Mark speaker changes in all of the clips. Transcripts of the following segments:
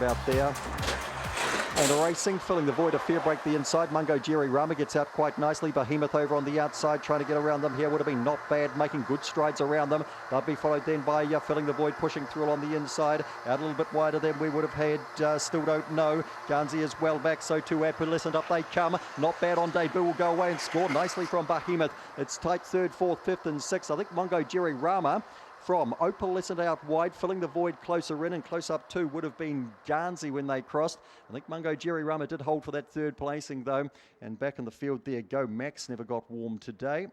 Speaker 1: out there. And racing, filling the void, a fair break the inside. Mungo Jerry Rama gets out quite nicely. Behemoth over on the outside, trying to get around them here. Would have been not bad, making good strides around them. They'll be followed then by filling the void, pushing through on the inside. Out a little bit wider than we would have had, still don't know. Guernsey is well back, so too Apulescent. Up they come. Not bad on debut, will go away and score nicely from Behemoth. It's tight third, fourth, fifth and sixth. I think Mungo Jerry Rama from Opalescent out wide, filling the void closer in, and close up too would have been Guernsey when they crossed. I think Mungo Jerry Rama did hold for that third placing though, and back in the field there go Max, never got warm today.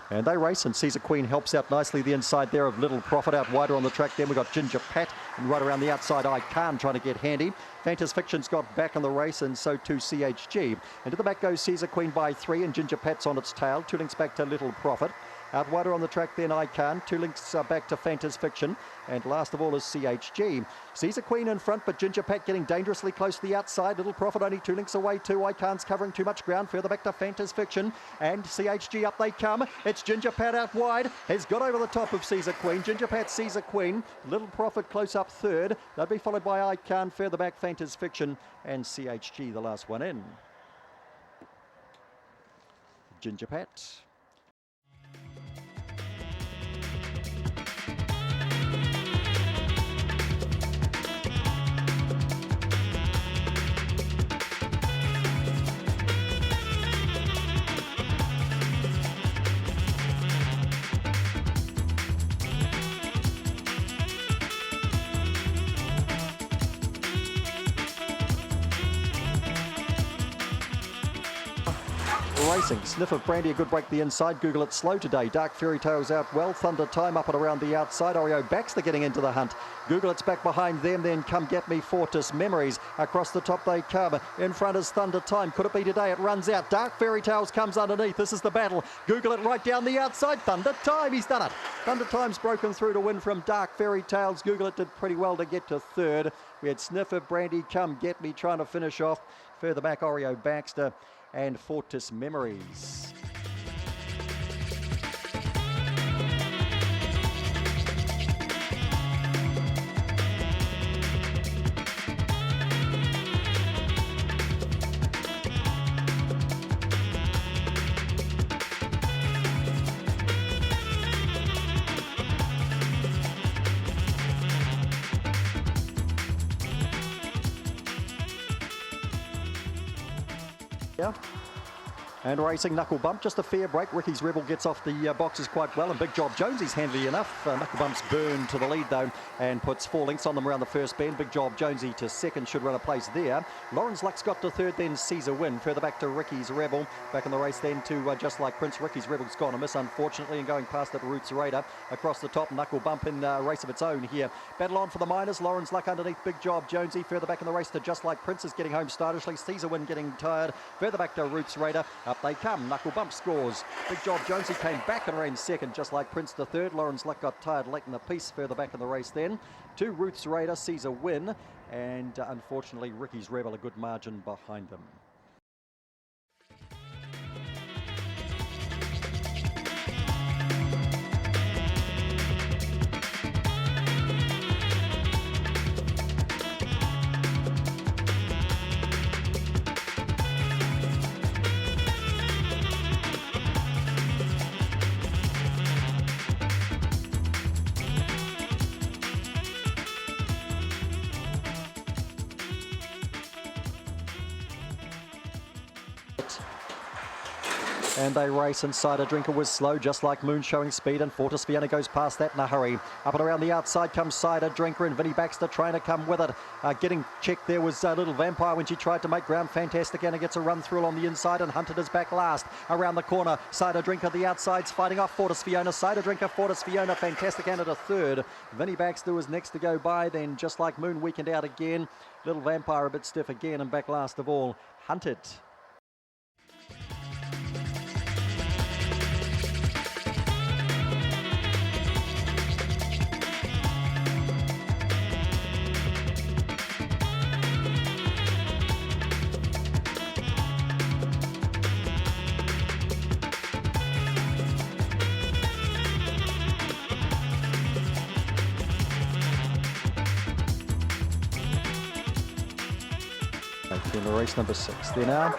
Speaker 1: And they race, and Caesar Queen helps out nicely the inside there of Little Profit out wider on the track. Then we've got Ginger Pat, and right around the outside I Can trying to get handy. Fantas Fiction's got back in the race, and so too CHG. And to the back goes Caesar Queen by 3, and Ginger Pat's on its tail. 2 links back to Little Profit. Out wider on the track then I Can. 2 links back to Fantas Fiction. And last of all is CHG. Caesar Queen in front, but Ginger Pat getting dangerously close to the outside. Little Profit only 2 links away too. I Can's covering too much ground. Further back to Fantas Fiction. And CHG up they come. It's Ginger Pat out wide. Has got over the top of Caesar Queen. Ginger Pat, Caesar Queen. Little Profit close up third. They'll be followed by I Can. Further back Fantas Fiction. And CHG the last one in. Ginger Pat. Racing, Sniff of Brandy, a good break the inside. Google it slow today. Dark Fairy Tales out well. Thunder Time up and around the outside. Oreo Baxter getting into the hunt. Google it's back behind them. Then Come Get Me Fortis Memories. Across the top they come. In front is Thunder Time. Could it be today? It runs out. Dark Fairy Tales comes underneath. This is the battle. Google it right down the outside. Thunder Time. He's done it. Thunder Time's broken through to win from Dark Fairy Tales. Google it did pretty well to get to third. We had Sniff of Brandy, Come Get Me trying to finish off. Further back Oreo Baxter and Fortis Memories. Yeah. And racing Knuckle Bump, just a fair break. Ricky's Rebel gets off the boxes quite well, and Big Job Jonesy's handy enough. Knuckle Bump's burned to the lead though, and puts 4 links on them around the first bend. Big Job Jonesy to second, should run a place there. Lawrence Luck's got to third, then Caesar Win. Further back to Ricky's Rebel. Back in the race then to Just Like Prince. Ricky's Rebel's gone a miss, unfortunately, and going past it, Roots Raider. Across the top, Knuckle Bump in a race of its own here. Battle on for the minors. Lawrence Luck underneath Big Job Jonesy. Further back in the race to Just Like Prince is getting home stylishly. Caesar Win getting tired. Further back to Roots Raider. Up they come. Knuckle Bump scores. Big Job Jonesy came back and ran second, Just Like Prince to third. Lawrence Luck got tired late in the piece. Further back in the race then to Roots Raider, Caesar Win, and unfortunately Ricky's Rebel a good margin behind them. And they race inside. A Drinker was slow, just like Moon, showing speed, and Fortis Vienna goes past that in a hurry. Up and around the outside comes Cider Drinker, and Vinnie Baxter trying to come with it. Getting checked there was Little Vampire when she tried to make ground. Fantastic Anna gets a run through on the inside, and Hunted is back last. Around the corner, Cider Drinker, the outside's fighting off Fortis Fiona. Cider Drinker, Fortis Fiona, Fantastic Anna to third. Vinnie Baxter was next to go by, then just like Moon weakened out again. Little Vampire a bit stiff again, and back last of all, Hunted. In the race number 6 there now.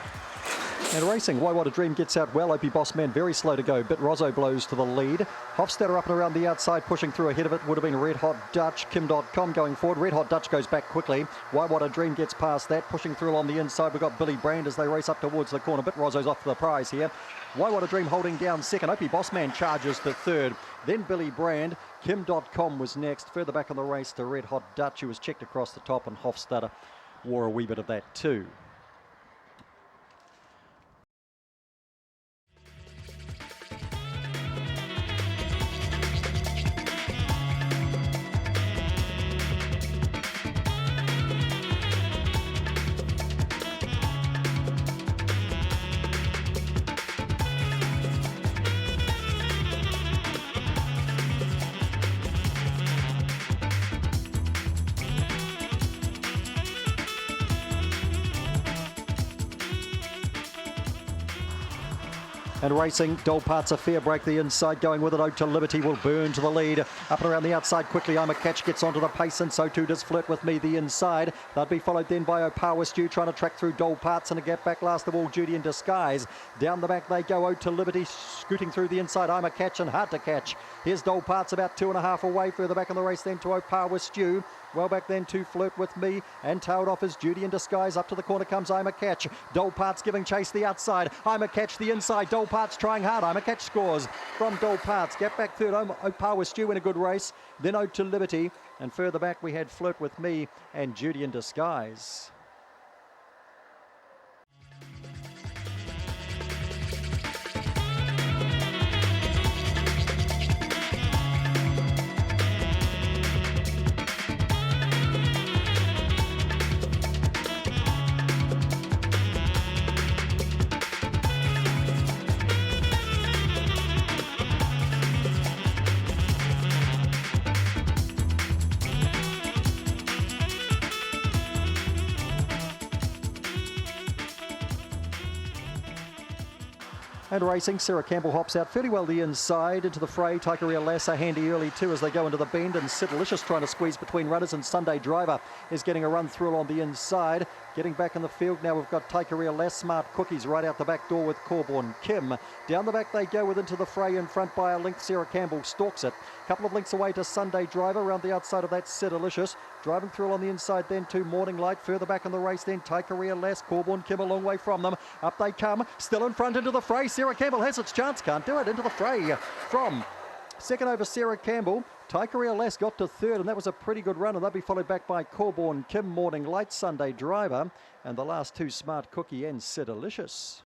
Speaker 1: And racing, Why What a Dream gets out well. Opie Bossman very slow to go. Bit Rozzo blows to the lead. Hofstadter up and around the outside, pushing through. Ahead of it would have been Red Hot Dutch. Kim.com going forward. Red Hot Dutch goes back quickly. Why What a Dream gets past that. Pushing through on the inside, we've got Billy Brand as they race up towards the corner. Bit Rozzo's off for the prize here. Why What a Dream holding down second. Opie Bossman charges to third. Then Billy Brand. Kim.com was next. Further back on the race to Red Hot Dutch, who was checked across the top, and Hofstadter wore a wee bit of that too. And racing, Dole Parts a fair break the inside, going with it. Out to Liberty will burn to the lead. Up and around the outside quickly, I'm a Catch gets onto the pace, and so too does Flirt With Me the inside. They'll be followed then by Opawa Stew trying to track through Dole Parts, and a gap back last of all Judy in Disguise. Down the back they go, Out to Liberty scooting through the inside. I'm a Catch and Hard to Catch. Here's Dole Parts about 2.5 away. Further back in the race then to Opawa Stew. Well back then to Flirt With Me, and tailed off is Judy in Disguise. Up to the corner comes I'm a Catch. Dole Parts giving chase the outside. I'm a Catch the inside. Dole Parts trying hard. I'm a Catch scores from Dole Parts. Get back third. Opawa Stew in a good race. Then out to Liberty, and further back we had Flirt With Me and Judy in Disguise. And racing, Sarah Campbell hops out fairly well the inside into the fray. Taikaria Lassa handy early too as they go into the bend, and Siddelicious trying to squeeze between runners, and Sunday Driver is getting a run through on the inside. Getting back in the field now, we've got Taikaria Lass, Smart Cookies right out the back door with Corborn Kim. Down the back they go with into the fray in front by a length. Sarah Campbell stalks it. Couple of lengths away to Sunday Driver. Around the outside of that, Siddelicious. Driving through on the inside then to Morning Light. Further back in the race then, Taikaria Lass, Corborn Kim a long way from them. Up they come, still in front into the fray. Sarah Campbell has its chance, can't do it. Into the fray from second over Sarah Campbell. Taikaria Lass got to third, and that was a pretty good run, and they'll be followed back by Corborn Kim, Morning Light, Sunday Driver, and the last two, Smart Cookie and Siddelicious.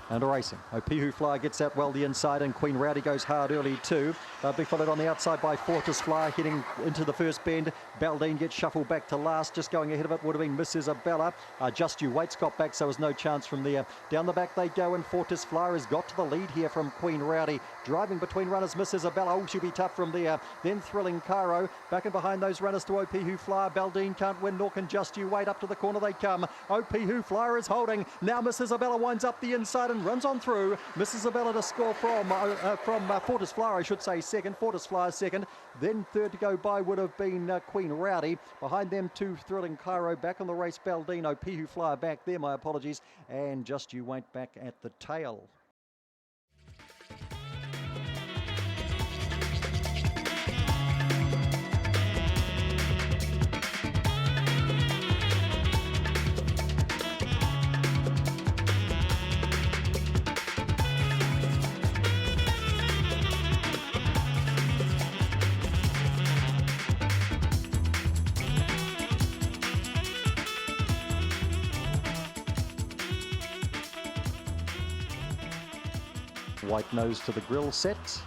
Speaker 1: And racing, Opihu Flyer gets out well the inside, and Queen Rowdy goes hard early too. They'll be followed on the outside by Fortis Flyer heading into the first bend. Baldine gets shuffled back to last. Just going ahead of it would have been Miss Isabella. Just You Wait's got back, so there's no chance from there. Down the back they go, and Fortis Flyer has got to the lead here from Queen Rowdy. Driving between runners, Miss Isabella. Oh, she'll be tough from there. Then Thrilling Cairo. Back and behind those runners to Opihu Flyer. Baldine can't win, nor can Just You Wait. Up to the corner they come. Opihu Flyer is holding. Now Miss Isabella winds up the inside, and runs on through. Mrs. Isabella to score from Fortis Flyer, I should say, second. Fortis Flyer second. Then third to go by would have been Queen Rowdy. Behind them, two Thrilling Cairo. Back on the race, Baldino. Pihu Flyer back there, my apologies. And Just You Wait back at the tail. White nose to the grill set.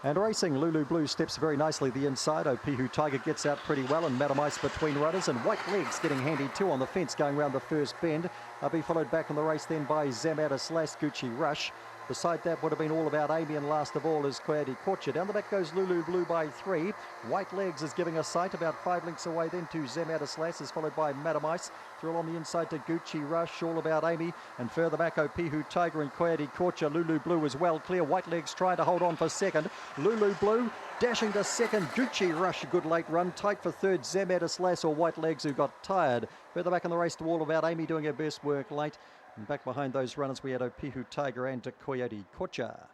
Speaker 1: And racing, Lulu Blue steps very nicely the inside. Opihu Tiger gets out pretty well, and Madam Ice between runners, and White Legs getting handy too on the fence going round the first bend. I'll be followed back in the race then by Zamata Slash Gucci Rush. Beside that would have been All About Amy, and last of all is Coyote Korcha. Down the back goes Lulu Blue by 3. White Legs is giving a sight about 5 lengths away then to Zamata Slash, is followed by Madam Ice. Thrill on the inside to Gucci Rush, All About Amy, and further back Opihu Tiger and Coyote Korcha. Lulu Blue is well clear. White Legs trying to hold on for second. Lulu Blue dashing to second. Gucci Rush, a good late run. Tight for third, Zamata Slash or White Legs, who got tired. Further back in the race to All About Amy doing her best work late. And back behind those runners we had Opihu Tiger and Coyote Korcha.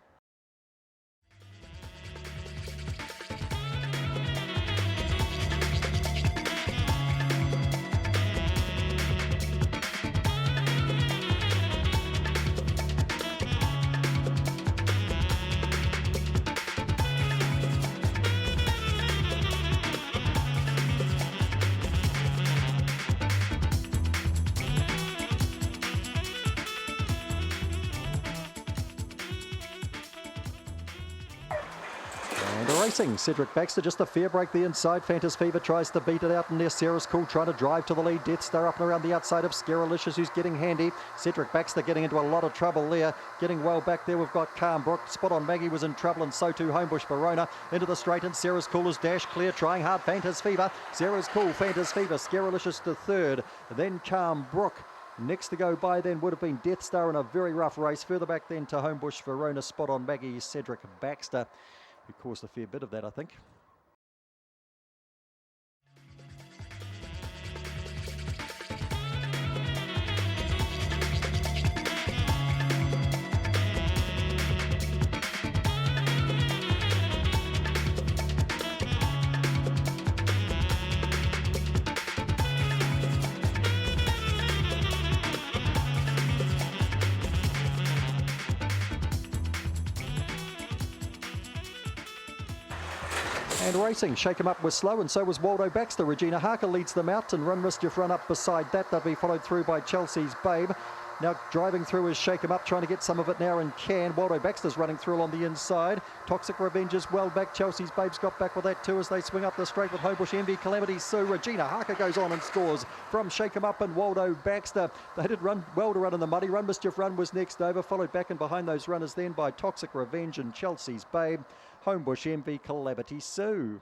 Speaker 1: And racing, Cedric Baxter just a fair break the inside. Fantas Fever tries to beat it out, and there Sarah's Cool trying to drive to the lead. Death Star up and around the outside of Scaralicious, who's getting handy. Cedric Baxter getting into a lot of trouble there. Getting well back there, we've got Calm Brook. Spot on Maggie was in trouble, and so too Homebush Verona. Into the straight, and Sarah's Cool is dash clear, trying hard. Fantas Fever, Sarah's Cool, Fantas Fever, Scaralicious to third. Then Calm Brook. Next to go by then would have been Death Star in a very rough race. Further back then to Homebush Verona. Spot on Maggie, Cedric Baxter, who caused a fair bit of that, I think. And racing, Shake 'em Up was slow, and so was Waldo Baxter. Regina Harker leads them out, and Run Mischief run up beside that. They'll be followed through by Chelsea's Babe. Now driving through is Shake 'em Up, trying to get some of it now and can. Waldo Baxter's running through on the inside. Toxic Revenge is well back. Chelsea's Babe's got back with that too as they swing up the straight with Homebush Envy, Calamity Sue. Regina Harker goes on and scores from Shake 'em Up and Waldo Baxter. They did run well to run in the muddy. Run Mischief Run was next over, followed back and behind those runners then by Toxic Revenge and Chelsea's Babe. Homebush Envy, Calamity Sue.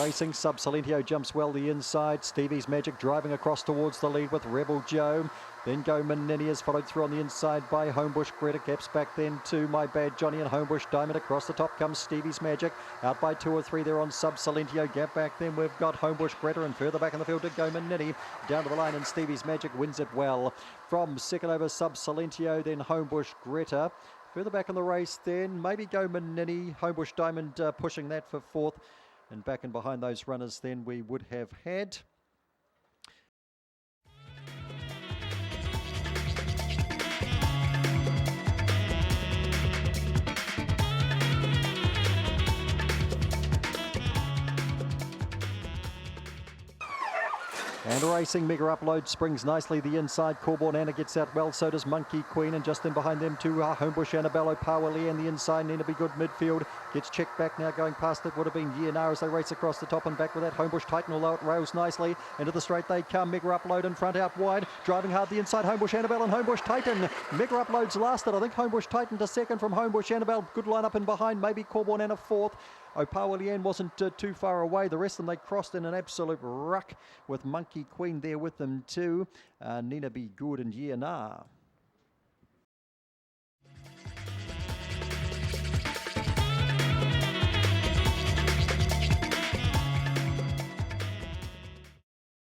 Speaker 1: Racing, Sub Silentio jumps well the inside. Stevie's Magic driving across towards the lead with Rebel Joe. Then Go Manini is followed through on the inside by Homebush Greta. Caps back then to My Bad Johnny and Homebush Diamond. Across the top comes Stevie's Magic. Out by 2 or 3 there on Sub Silentio. Gap back then we've got Homebush Greta, and further back in the field to Go Manini. Down to the line, and Stevie's Magic wins it well. From second over Sub Silentio, then Homebush Greta. Further back in the race then maybe Go Manini. Homebush Diamond pushing that for fourth. And back and behind those runners then we would have had And racing, Mega Upload springs nicely the inside. Corborn Anna gets out well, so does Monkey Queen. And just in behind them two are Homebush Annabelle, Power Lee and the inside. Nina Be Good midfield. Gets checked back now, going past it would have been Yenar as they race across the top and back with that Homebush Titan, although it rails nicely. Into the straight they come. Mega Upload in front out wide. Driving hard the inside, Homebush Annabelle and Homebush Titan. Mega Upload's lasted. I think Homebush Titan to second from Homebush Annabelle. Good line up in behind, maybe Corborn Anna fourth. Opawa Liane wasn't too far away. The rest of them, they crossed in an absolute ruck with Monkey Queen there with them too. Nina Be Good and Yenar.